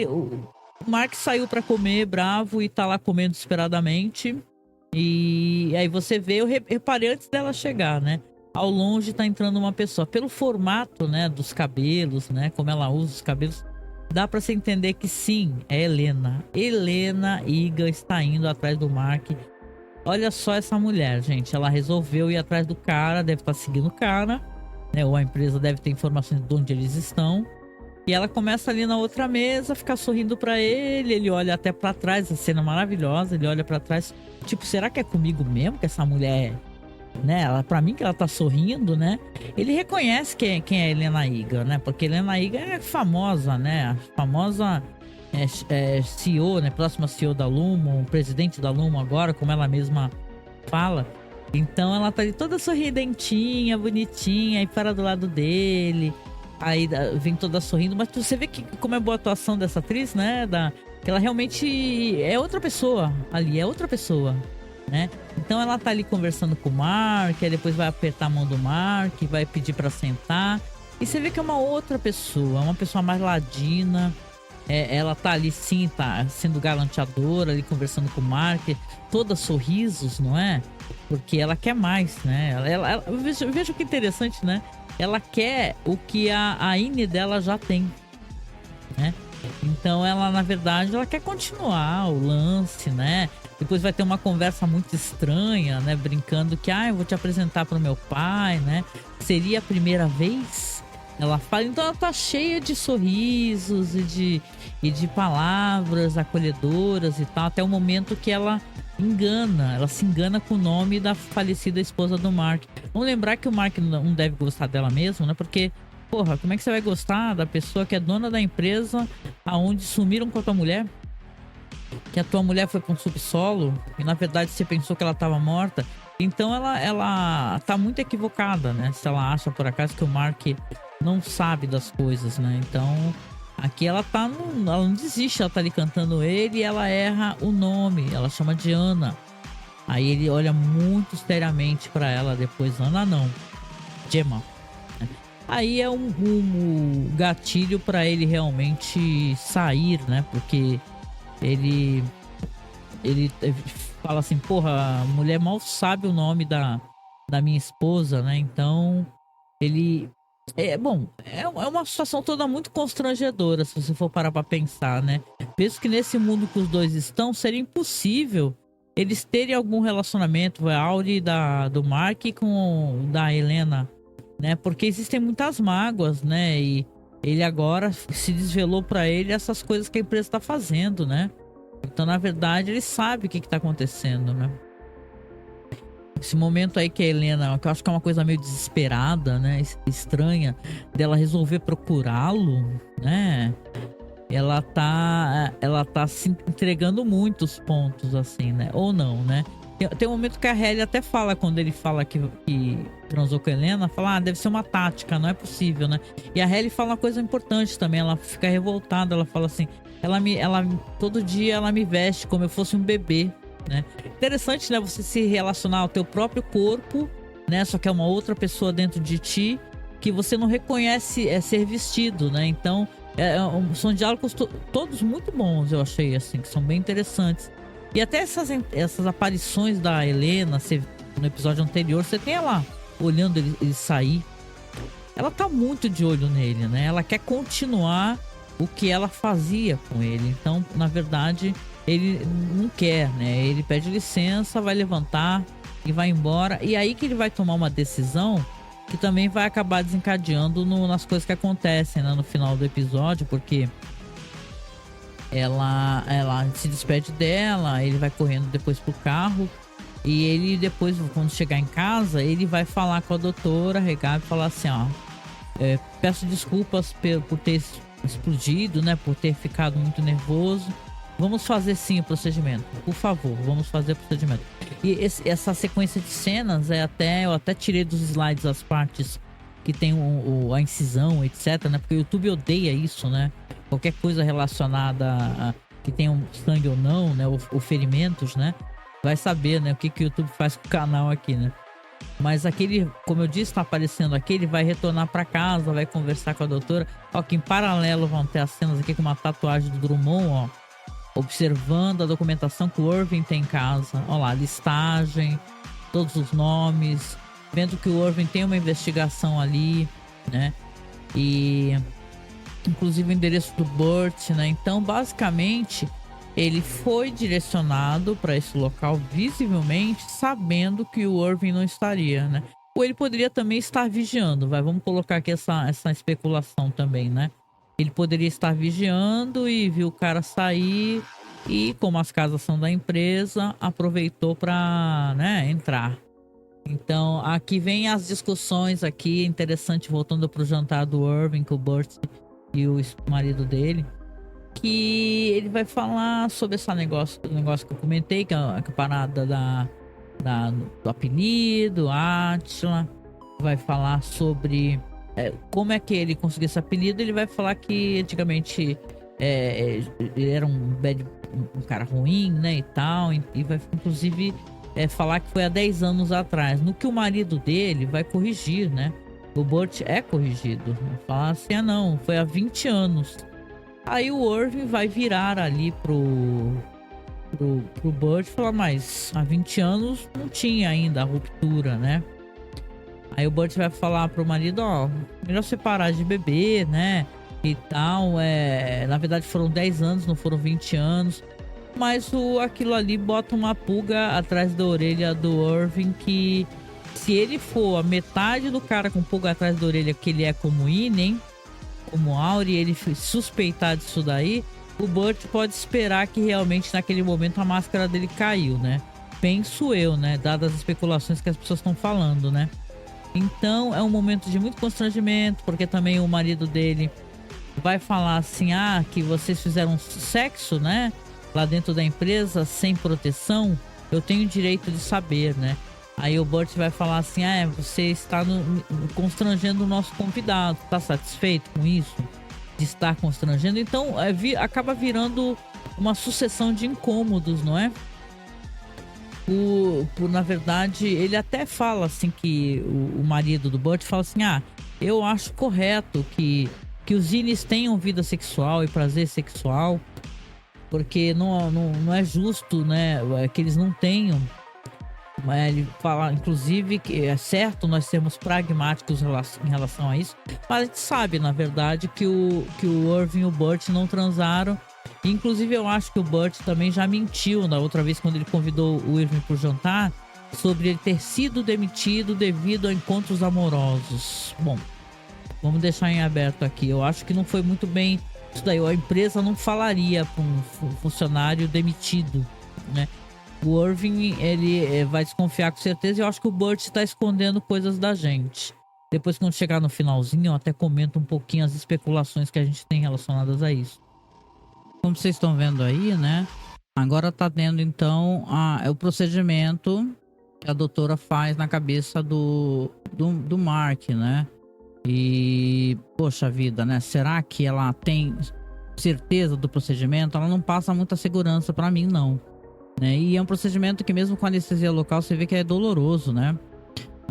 O Mark saiu pra comer, bravo, e tá lá comendo desesperadamente. E aí você vê, eu reparei antes dela chegar, né? Ao longe tá entrando uma pessoa. Pelo formato, né, dos cabelos, né? Como ela usa os cabelos, dá pra você entender que sim, é Helena. Helena Egan está indo atrás do Mark. Olha só essa mulher, gente. Ela resolveu ir atrás do cara, deve estar seguindo o cara, né? Ou a empresa deve ter informações de onde eles estão. E ela começa ali na outra mesa, ficar sorrindo pra ele. Ele olha até pra trás, a cena maravilhosa. Ele olha pra trás, tipo, será que é comigo mesmo que essa mulher, né? Pra mim que ela tá sorrindo, né? Ele reconhece quem é Helena Egan, né? Porque Helena Egan é famosa, né? A famosa CEO, né? Próxima CEO da Lumon, presidente da Lumon agora, como ela mesma fala. Então ela tá ali toda sorridentinha, bonitinha, aí para do lado dele. Aí vem toda sorrindo, mas você vê que como é boa a atuação dessa atriz, né? Que ela realmente é outra pessoa ali, é outra pessoa, né? Então ela tá ali conversando com o Mark, aí depois vai apertar a mão do Mark, vai pedir pra sentar. E você vê que é uma outra pessoa, uma pessoa mais ladina. Ela tá ali sim, tá sendo galanteadora, ali conversando com o Mark, toda sorrisos, não é? Porque ela quer mais, né? Eu vejo que interessante, né? Ela quer o que a Ine dela já tem, né? Então ela, na verdade, ela quer continuar o lance, né? Depois vai ter uma conversa muito estranha, né? Brincando que, eu vou te apresentar pro meu pai, né? Seria a primeira vez? Ela fala, então ela tá cheia de sorrisos e de palavras acolhedoras e tal, até o momento que ela se engana com o nome da falecida esposa do Mark. Vamos lembrar que o Mark não deve gostar dela mesmo, né? Porque, porra, como é que você vai gostar da pessoa que é dona da empresa aonde sumiram com a tua mulher? que a tua mulher foi para um subsolo e na verdade você pensou que ela estava morta. Então ela tá muito equivocada, né? Se ela acha por acaso que o Mark não sabe das coisas, né? Então aqui ela não desiste, ela tá ali cantando ele e ela erra o nome, ela chama de Ana. Aí ele olha muito seriamente pra ela depois, Ana não, Gemma. Aí é um gatilho pra ele realmente sair, né? Porque ele fala assim, porra, a mulher mal sabe o nome da minha esposa, né? Então ele é uma situação toda muito constrangedora, se você for parar pra pensar, né? Penso que nesse mundo que os dois estão, seria impossível eles terem algum relacionamento, a Auri do Mark com o da Helena, né? Porque existem muitas mágoas, né? E ele agora se desvelou pra ele essas coisas que a empresa tá fazendo, né? Então, na verdade, ele sabe o que tá acontecendo, né? Esse momento aí que a Helena, que eu acho que é uma coisa meio desesperada, né? Estranha, dela resolver procurá-lo, né? Ela tá se entregando muitos pontos, assim, né? Ou não, né? Tem um momento que a Hayley até fala, quando ele fala que transou com a Helena, fala, deve ser uma tática, não é possível, né? E a Hayley fala uma coisa importante também, ela fica revoltada, ela fala assim, todo dia ela me veste como eu fosse um bebê, né? Interessante, né? Você se relacionar ao teu próprio corpo, né? Só que é uma outra pessoa dentro de ti que você não reconhece ser vestido, né? Então, são diálogos todos muito bons, eu achei, assim, que são bem interessantes. E até essas aparições da Helena, no episódio anterior, você tem ela olhando ele sair. Ela tá muito de olho nele, né? Ela quer continuar o que ela fazia com ele. Então, na verdade, ele não quer, né? Ele pede licença, vai levantar e vai embora. E aí que ele vai tomar uma decisão que também vai acabar desencadeando nas coisas que acontecem, né, no final do episódio, porque ela se despede dela, ele vai correndo depois pro carro e ele depois, quando chegar em casa, ele vai falar com a doutora Regab e falar assim, peço desculpas por ter explodido, né, por ter ficado muito nervoso. Vamos fazer sim o procedimento, por favor, vamos fazer o procedimento. E essa sequência de cenas eu até tirei dos slides as partes que tem a incisão, etc, né? Porque o YouTube odeia isso, né? Qualquer coisa relacionada a que tenha sangue ou não, né? Ou ferimentos, né? Vai saber, né? O que o YouTube faz com o canal aqui, né? Mas aquele, como eu disse, tá aparecendo aqui, ele vai retornar pra casa, vai conversar com a doutora. Ó, que em paralelo vão ter as cenas aqui com uma tatuagem do Drummond, ó. Observando a documentação que o Irving tem em casa. Olha lá, listagem, todos os nomes. Vendo que o Irving tem uma investigação ali, né? E inclusive o endereço do Burt, né? Então, basicamente, ele foi direcionado para esse local visivelmente sabendo que o Irving não estaria, né? Ou ele poderia também estar vigiando, vamos colocar aqui essa especulação também, né? Ele poderia estar vigiando e viu o cara sair e, como as casas são da empresa, aproveitou para, né, entrar. Então, aqui vem as discussões aqui, interessante, voltando pro jantar do Irving com o Burt e o marido dele, que ele vai falar sobre esse negócio que eu comentei, que é a parada do apelido, Átila. Vai falar sobre como é que ele conseguiu esse apelido. Ele vai falar que antigamente ele era um cara ruim, né, e tal, e vai inclusive falar que foi há 10 anos atrás, no que o marido dele vai corrigir, né? O Burt é corrigido, falar assim, não, foi há 20 anos. Aí o Irving vai virar ali pro Burt e falar, mas há 20 anos não tinha ainda a ruptura, né? Aí o Burt vai falar pro marido, melhor você parar de beber, né? E tal, na verdade foram 10 anos, não foram 20 anos. Mas aquilo ali bota uma pulga atrás da orelha do Irving, que se ele for a metade do cara com pulga atrás da orelha que ele é como Inen, como Auri, ele suspeitar disso daí, o Burt pode esperar que realmente naquele momento a máscara dele caiu, né? Penso eu, né? Dadas as especulações que as pessoas estão falando, né? Então é um momento de muito constrangimento, porque também o marido dele vai falar assim, que vocês fizeram sexo, né? lá dentro da empresa sem proteção, eu tenho o direito de saber, né? Aí o Burt vai falar assim: você está constrangendo o nosso convidado, tá satisfeito com isso? De estar constrangendo? Então acaba virando uma sucessão de incômodos, não é? Na verdade, ele até fala assim que o marido do Burt fala assim: eu acho correto que os Innis tenham vida sexual e prazer sexual, porque não é justo, né, que eles não tenham. Ele fala, inclusive, que é certo nós sermos pragmáticos em relação a isso, mas a gente sabe, na verdade, que o Irving e o Burt não transaram. Inclusive, eu acho que o Burt também já mentiu na outra vez, quando ele convidou o Irving para o jantar, sobre ele ter sido demitido devido a encontros amorosos. Bom, vamos deixar em aberto aqui. Eu acho que não foi muito bem isso daí. A empresa não falaria para um funcionário demitido, né? O Irving, ele vai desconfiar com certeza. E eu acho que o Burt está escondendo coisas da gente. Depois, quando chegar no finalzinho, eu até comento um pouquinho as especulações que a gente tem relacionadas a isso. Como vocês estão vendo aí, né? Agora tá tendo, então, o procedimento que a doutora faz na cabeça do Mark, né? E, poxa vida, né? Será que ela tem certeza do procedimento? Ela não passa muita segurança pra mim, não. Né? E é um procedimento que mesmo com anestesia local você vê que é doloroso, né?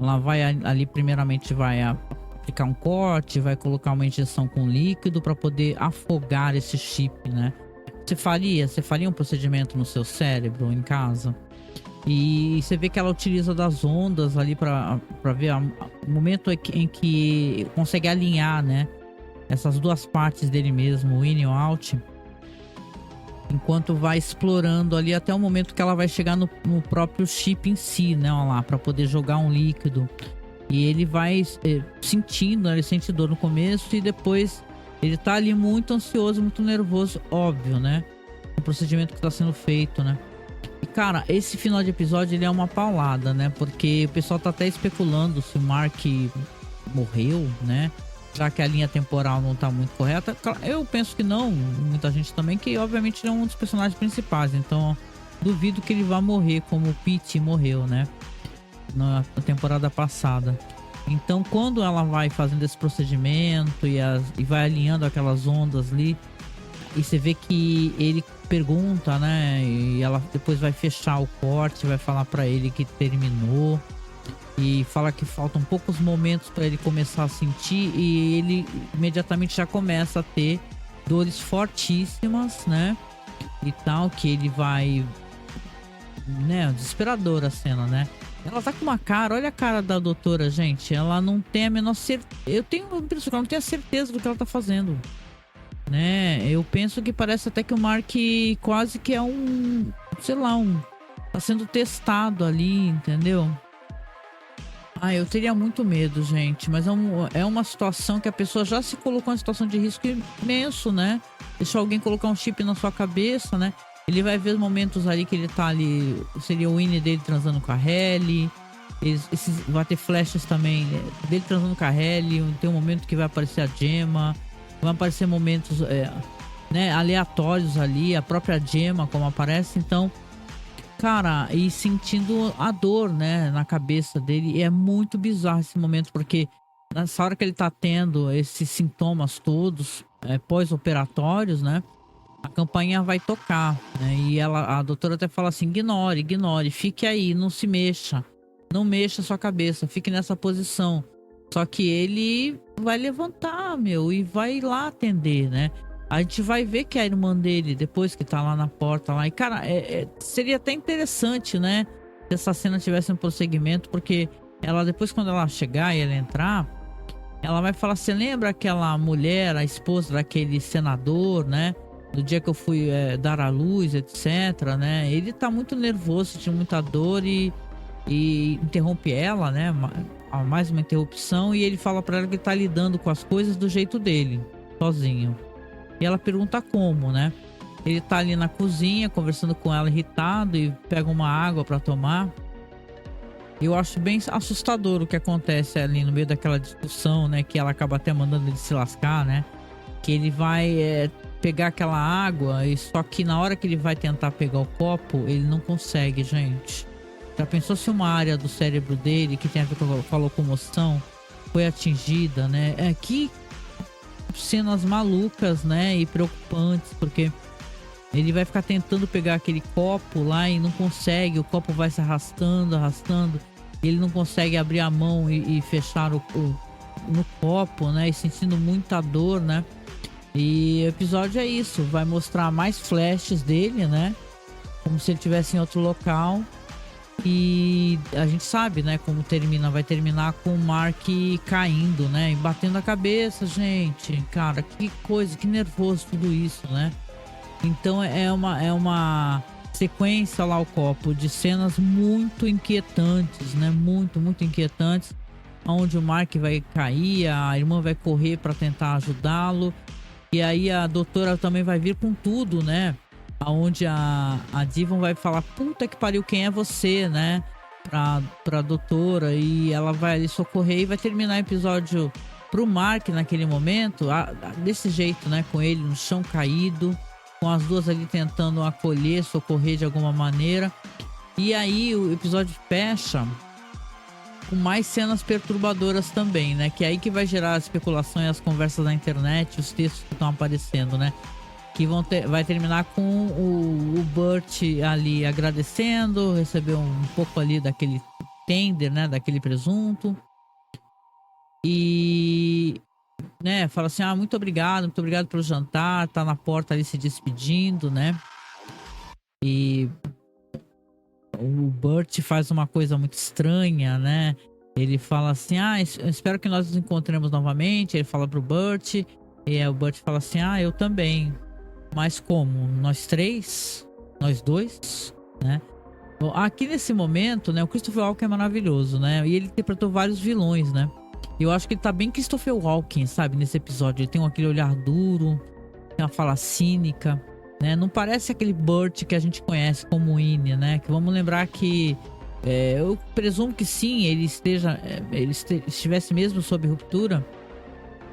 Ela vai ali, primeiramente vai aplicar um corte, vai colocar uma injeção com líquido para poder afogar esse chip, né? Você faria um procedimento no seu cérebro em casa? E você vê que ela utiliza das ondas ali para ver o momento em que consegue alinhar, né? Essas duas partes dele mesmo, o in e o out. Enquanto vai explorando ali até o momento que ela vai chegar no próprio chip em si, né? Olha lá, para poder jogar um líquido. E ele vai sentindo, ele sente dor no começo e depois ele tá ali muito ansioso, muito nervoso, óbvio, né? O procedimento que tá sendo feito, né? E cara, esse final de episódio ele é uma paulada, né? Porque o pessoal tá até especulando se o Mark morreu, né? Já que a linha temporal não tá muito correta. Eu penso que não, muita gente também, que obviamente ele é um dos personagens principais, então duvido que ele vá morrer como o Pete morreu, né, na temporada passada. Então quando ela vai fazendo esse procedimento e vai alinhando aquelas ondas ali, e você vê que ele pergunta, né, e ela depois vai fechar o corte, vai falar pra ele que terminou. E fala que faltam poucos momentos para ele começar a sentir, e ele imediatamente já começa a ter dores fortíssimas, né? E tal, que ele vai, né? Desesperadora a cena, né? Ela tá com uma cara, olha a cara da doutora, gente. Ela não tem a menor certeza. Eu tenho a impressão que ela não tem a certeza do que ela tá fazendo, né? Eu penso que parece até que o Mark quase que é sei lá, tá sendo testado ali, entendeu? Eu teria muito medo, gente, mas é uma situação que a pessoa já se colocou em situação de risco imenso, né? Deixar alguém colocar um chip na sua cabeça, né? Ele vai ver momentos ali que ele tá ali, seria o Winnie dele transando com a Halle. Vai ter flashes também dele transando com a Halle. Tem um momento que vai aparecer a Gemma. Vai aparecer momentos né, aleatórios ali, a própria Gemma como aparece, então... Cara, e sentindo a dor, né, na cabeça dele. E é muito bizarro esse momento, porque nessa hora que ele tá tendo esses sintomas todos, pós-operatórios, né, a campainha vai tocar, né, e a doutora até fala assim: ignore, fique aí, não se mexa. Não mexa a sua cabeça, fique nessa posição. Só que ele vai levantar, e vai lá atender, né. A gente vai ver que a irmã dele, depois que tá lá na porta lá, e cara, seria até interessante, né, se essa cena tivesse um prosseguimento, porque ela, depois, quando ela chegar e ela entrar, ela vai falar: você lembra aquela mulher, a esposa daquele senador, né, do dia que eu fui dar à luz, etc, né, ele tá muito nervoso, tinha muita dor e interrompe ela, né, mais uma interrupção, e ele fala pra ela que ele tá lidando com as coisas do jeito dele, sozinho. E ela pergunta como, né? Ele tá ali na cozinha conversando com ela, irritado, e pega uma água pra tomar. Eu acho bem assustador o que acontece ali no meio daquela discussão, né? Que ela acaba até mandando ele se lascar, né? Que ele vai pegar aquela água, e só que na hora que ele vai tentar pegar o copo, ele não consegue, gente. Já pensou se uma área do cérebro dele, que tem a ver com a locomoção, foi atingida, né? Que cenas malucas, né? E preocupantes, porque ele vai ficar tentando pegar aquele copo lá e não consegue. O copo vai se arrastando, arrastando. Ele não consegue abrir a mão e fechar no copo, né? E sentindo muita dor, né? E o episódio é isso. Vai mostrar mais flashes dele, né? Como se ele estivesse em outro local. E a gente sabe, né, como termina. Vai terminar com o Mark caindo, né, e batendo a cabeça, gente. Cara, que coisa, que nervoso tudo isso, né? Então é uma sequência lá, o copo, de cenas muito inquietantes, né? Muito inquietantes. Onde o Mark vai cair, a irmã vai correr para tentar ajudá-lo. E aí a doutora também vai vir com tudo, né? Aonde a Devon vai falar, puta que pariu, quem é você, né? Pra doutora, e ela vai ali socorrer, e vai terminar o episódio pro Mark naquele momento, desse jeito, né? Com ele no chão caído, com as duas ali tentando acolher, socorrer de alguma maneira. E aí o episódio fecha com mais cenas perturbadoras também, né? Que é aí que vai gerar a especulação e as conversas na internet, os textos que estão aparecendo, né? Que vai terminar com o Burt ali agradecendo, recebeu um pouco ali daquele tender, né, daquele presunto. E, né, fala assim, muito obrigado pelo jantar, tá na porta ali se despedindo, né. E o Burt faz uma coisa muito estranha, né. Ele fala assim, espero que nós nos encontremos novamente. Ele fala pro Burt, e o Burt fala assim, eu também. Mas como? Nós três? Nós dois? Né? Bom, aqui nesse momento, né? O Christopher Walken é maravilhoso, né? E ele interpretou vários vilões, né? Eu acho que ele tá bem Christopher Walken, sabe? Nesse episódio. Ele tem aquele olhar duro, tem uma fala cínica, né? Não parece aquele Burt que a gente conhece como Winnie, né? Que vamos lembrar que... eu presumo que sim, ele estivesse mesmo sob ruptura.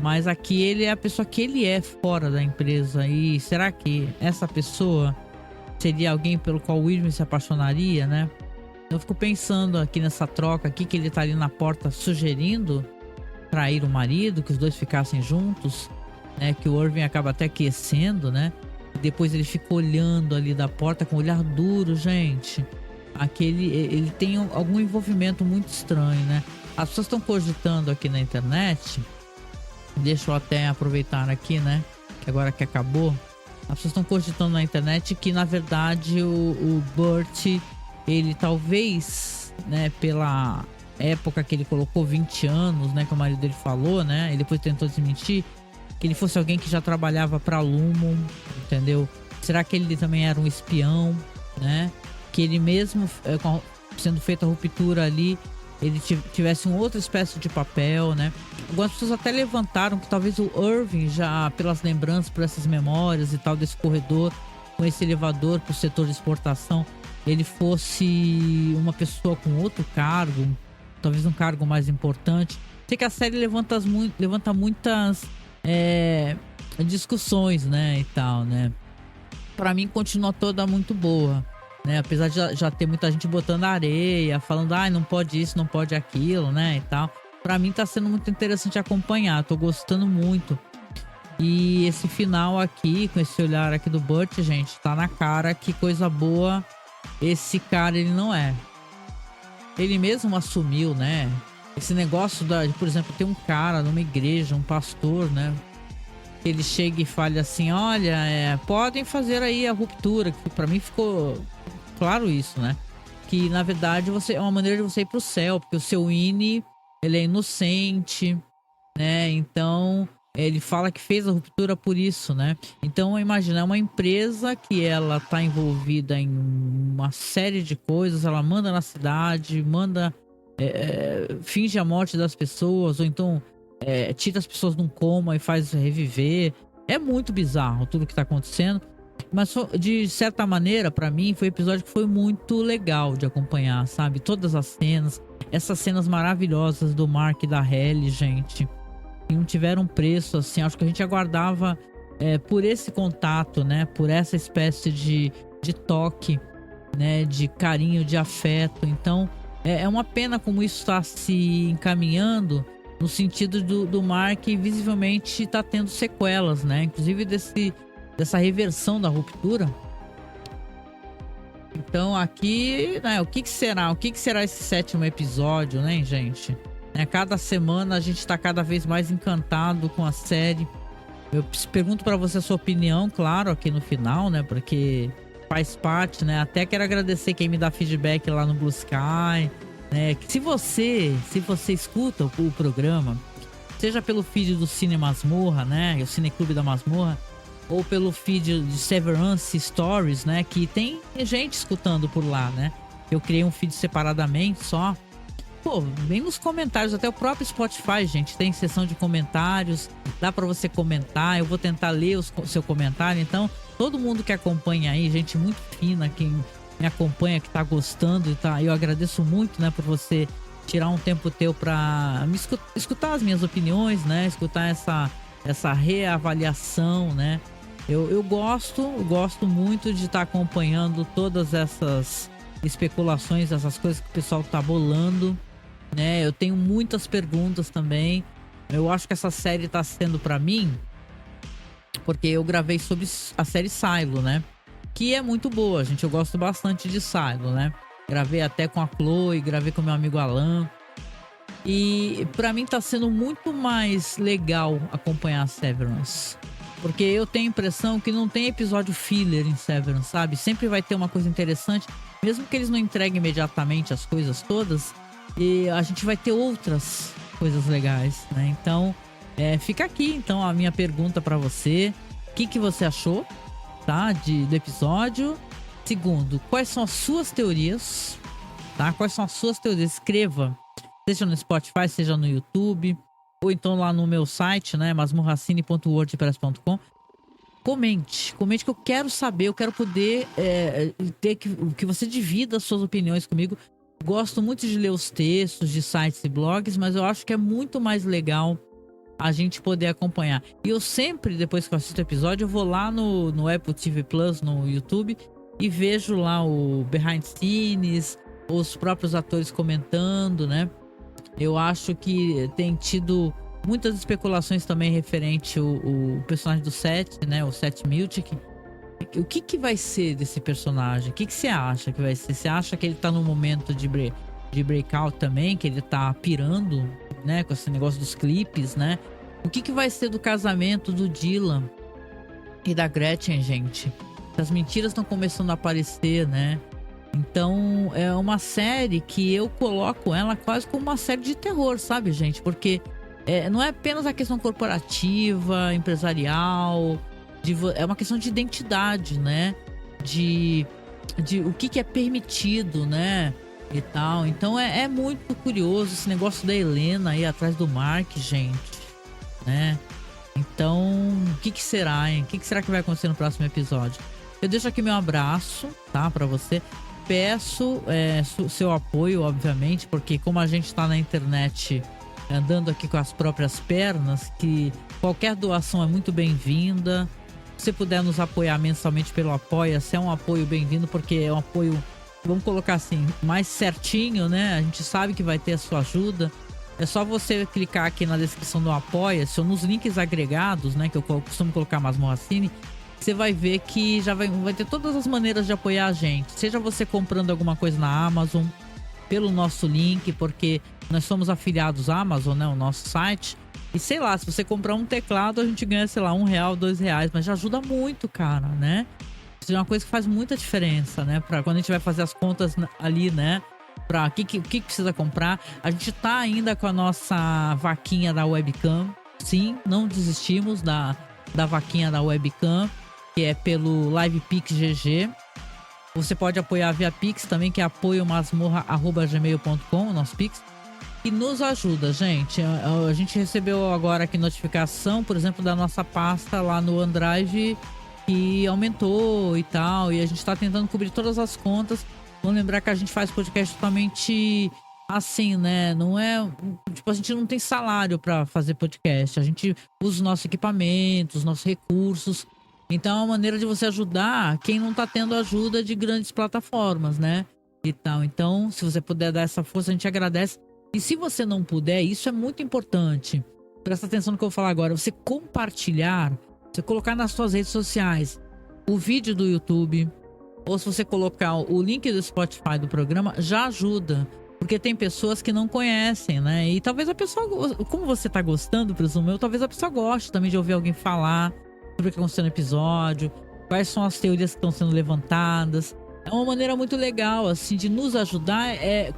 Mas aqui ele é a pessoa que ele é fora da empresa. E será que essa pessoa seria alguém pelo qual o William se apaixonaria, né? Eu fico pensando aqui nessa troca aqui, que ele tá ali na porta sugerindo trair o marido, que os dois ficassem juntos, né? Que o Irving acaba até aquecendo, né? E depois ele fica olhando ali da porta com um olhar duro, gente. Ele tem algum envolvimento muito estranho, né? As pessoas estão cogitando aqui na internet... Deixa eu até aproveitar aqui, né? Que agora que acabou. As pessoas estão cogitando na internet que, na verdade, o Burt, ele talvez, né, pela época que ele colocou 20 anos, né? Que o marido dele falou, né? Ele depois tentou desmentir. Que ele fosse alguém que já trabalhava pra Lumon, entendeu? Será que ele também era um espião, né? Que ele mesmo, sendo feita a ruptura ali, ele tivesse uma outra espécie de papel, né? Algumas pessoas até levantaram que talvez o Irving, já pelas lembranças, por essas memórias e tal, desse corredor, com esse elevador pro setor de exportação, ele fosse uma pessoa com outro cargo, talvez um cargo mais importante. Sei que a série levanta muitas discussões, né, e tal, né? Pra mim continua toda muito boa, né? Apesar de já ter muita gente botando areia, falando, não pode isso, não pode aquilo, né, e tal. Pra mim tá sendo muito interessante acompanhar, tô gostando muito. E esse final aqui, com esse olhar aqui do Burt, gente, tá na cara que coisa boa esse cara ele não é. Ele mesmo assumiu, né? Esse negócio de, por exemplo, ter um cara numa igreja, um pastor, né? Ele chega e fala assim, olha, podem fazer aí a ruptura, que pra mim ficou claro isso, né? Que na verdade é uma maneira de você ir pro céu, porque o seu Winnie, ele é inocente, né? Então ele fala que fez a ruptura por isso, né? Então imagina, é uma empresa que ela tá envolvida em uma série de coisas, ela manda na cidade, finge a morte das pessoas, ou então tira as pessoas de um coma e faz reviver. É muito bizarro tudo que tá acontecendo. Mas de certa maneira, pra mim, foi um episódio que foi muito legal de acompanhar, sabe? Todas as cenas, essas cenas maravilhosas do Mark e da Halle, gente, que não tiveram preço, assim. Acho que a gente aguardava por esse contato, né? Por essa espécie de toque, né? De carinho, de afeto. Então, é uma pena como isso está se encaminhando no sentido do Mark visivelmente está tendo sequelas, né? Inclusive dessa reversão da ruptura. Então aqui, né, o que será? O que será esse 7º episódio, né, gente? Cada semana a gente tá cada vez mais encantado com a série. Eu pergunto pra você a sua opinião, claro, aqui no final, né? Porque faz parte, né? Até quero agradecer quem me dá feedback lá no Blue Sky, né? Que se você escuta o programa, seja pelo feed do Cine Masmorra, né? O Cine Clube da Masmorra, ou pelo feed de Severance Stories, né? Que tem gente escutando por lá, né? Eu criei um feed separadamente só. Pô, vem nos comentários, até o próprio Spotify, gente, tem seção de comentários, dá pra você comentar, eu vou tentar ler o seu comentário. Então, todo mundo que acompanha aí, gente muito fina, quem me acompanha, que tá gostando e tá, eu agradeço muito, né, por você tirar um tempo teu pra me escutar as minhas opiniões, né, escutar essa reavaliação, né. Eu gosto muito de estar acompanhando todas essas especulações, essas coisas que o pessoal tá bolando, né? Eu tenho muitas perguntas também. Eu acho que essa série tá sendo pra mim porque eu gravei sobre a série Silo, né? Que é muito boa, gente. Eu gosto bastante de Silo, né? Gravei até com a Chloe, gravei com meu amigo Alan. E pra mim tá sendo muito mais legal acompanhar Severance. Porque eu tenho a impressão que não tem episódio filler em Severance, sabe? Sempre vai ter uma coisa interessante. Mesmo que eles não entreguem imediatamente as coisas todas, e a gente vai ter outras coisas legais, né? Então, fica aqui então a minha pergunta pra você. O que você achou, tá? Do episódio. Segundo, quais são as suas teorias, tá? Quais são as suas teorias? Escreva, seja no Spotify, seja no YouTube, ou então lá no meu site, né? masmorracine.wordpress.com. Comente que eu quero saber, eu quero poder ter que você divida as suas opiniões comigo. Gosto muito de ler os textos de sites e blogs, mas eu acho que é muito mais legal a gente poder acompanhar. E eu sempre, depois que eu assisto o episódio, eu vou lá no Apple TV Plus, no YouTube, e vejo lá o behind the scenes, os próprios atores comentando, né? Eu acho que tem tido muitas especulações também referente o personagem do Seth, né? O Seth Milchick. O que vai ser desse personagem? O que você acha que vai ser? Você acha que ele tá no momento de breakout também? Que ele tá pirando, né? Com esse negócio dos clipes, né? O que vai ser do casamento do Dylan e da Gretchen, gente? As mentiras estão começando a aparecer, né? Então é uma série que eu coloco ela quase como uma série de terror, sabe, gente? Porque não é apenas a questão corporativa, empresarial, é uma questão de identidade, né? De o que é permitido, né? E tal. Então é muito curioso esse negócio da Helena aí atrás do Mark, gente, né? Então, o que será, hein? O que será que vai acontecer no próximo episódio? Eu deixo aqui meu abraço, tá? Pra você. Peço seu apoio, obviamente, porque como a gente tá na internet andando aqui com as próprias pernas, que qualquer doação é muito bem-vinda. Se você puder nos apoiar mensalmente pelo Apoia-se, é um apoio bem-vindo, porque é um apoio, vamos colocar assim, mais certinho, né? A gente sabe que vai ter a sua ajuda. É só você clicar aqui na descrição do Apoia-se ou nos links agregados, né? Que eu costumo colocar Masmorracine. Você vai ver que já vai ter todas as maneiras de apoiar a gente. Seja você comprando alguma coisa na Amazon, pelo nosso link, porque nós somos afiliados à Amazon, né? O nosso site. E sei lá, se você comprar um teclado, a gente ganha, sei lá, R$1, R$2. Mas já ajuda muito, cara, né? Isso é uma coisa que faz muita diferença, né? Pra quando a gente vai fazer as contas ali, né? Pra o que precisa comprar. A gente tá ainda com a nossa vaquinha da webcam. Sim, não desistimos da vaquinha da webcam, que é pelo LivePix GG. Você pode apoiar via Pix também, que é apoiomasmorra@gmail.com, o nosso Pix. E nos ajuda, gente. A gente recebeu agora aqui notificação, por exemplo, da nossa pasta lá no OneDrive, que aumentou e tal. E a gente tá tentando cobrir todas as contas. Vamos lembrar que a gente faz podcast totalmente assim, né? Não é. Tipo, a gente não tem salário para fazer podcast. A gente usa os nossos equipamentos, os nossos recursos. Então é uma maneira de você ajudar quem não tá tendo ajuda de grandes plataformas, né? E tal. Então, se você puder dar essa força, a gente agradece. E se você não puder, isso é muito importante. Presta atenção no que eu vou falar agora. Você compartilhar, você colocar nas suas redes sociais o vídeo do YouTube, ou se você colocar o link do Spotify do programa, já ajuda. Porque tem pessoas que não conhecem, né? E talvez a pessoa, como você tá gostando, presumo eu, talvez a pessoa goste também de ouvir alguém falar sobre o que aconteceu no episódio, quais são as teorias que estão sendo levantadas. É uma maneira muito legal, assim, de nos ajudar,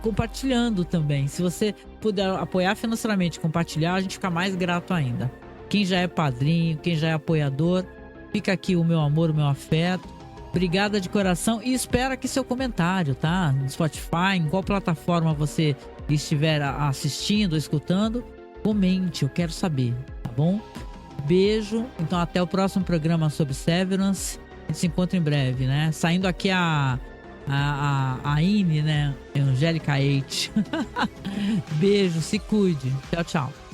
compartilhando também. Se você puder apoiar financeiramente, compartilhar, a gente fica mais grato ainda. Quem já é padrinho, quem já é apoiador, fica aqui o meu amor, o meu afeto. Obrigada de coração e espero aqui seu comentário, tá? No Spotify, em qual plataforma você estiver assistindo ou escutando, comente, eu quero saber, tá bom? Beijo, então até o próximo programa sobre Severance. A gente se encontra em breve, né? Saindo aqui a Ine, né? Angélica H. Beijo, se cuide. Tchau, tchau.